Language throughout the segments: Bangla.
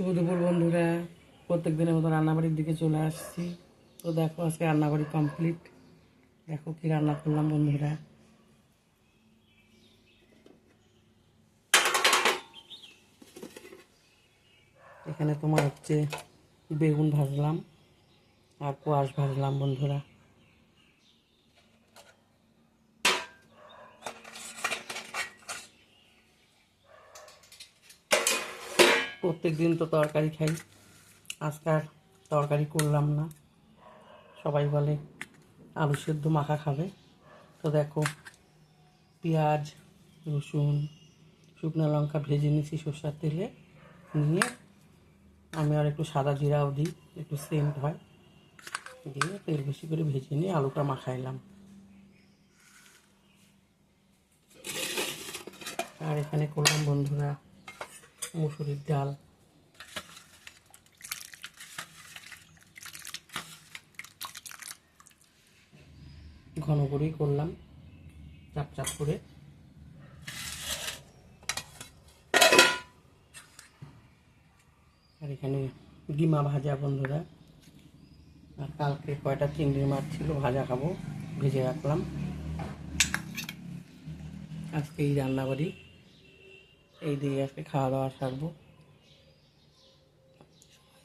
শুভ দুপুর বন্ধুরা, প্রত্যেক দিনের মতো রান্নাবাড়ির দিকে চলে আসছি। তো দেখো আজকে রান্নাবাড়ি কমপ্লিট। দেখো কি রান্না করলাম বন্ধুরা। এখানে তোমার হচ্ছে বেগুন ভাজলাম আর কোয়াশ ভাজলাম বন্ধুরা। প্রত্যেক দিন তো তরকারি খাই, আজকে আর তরকারি করলাম না। সবাই বলে আলু সেদ্ধ মাখা খাবে। তো দেখো পেঁয়াজ, রসুন, শুকনো লঙ্কা ভেজে নিয়েছি সরষের তেলে, নিয়ে আমি আর একটু সাদা জিরাও দিই, একটু সেন্ট হয়, দিয়ে তেল বেশি করে ভেজে নিয়ে আলুটা মাখাইলাম। আর এখানে করলাম বন্ধুরা মুসুরির ডাল। ঘন করেই করলাম, চাপ চাপ করে। আর এখানে ডিমা ভাজা বন্ধুরা। আর কালকে কয়টা চিংড়ি মাছ ছিল, ভাজা খাবো, ভেজে রাখলাম। আজকে এই রান্নাবাড়ি, এই দিয়ে আজকে খাওয়া দাওয়া সারবো।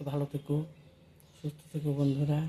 ভালো থেকো, সুস্থ থেকো বন্ধুরা।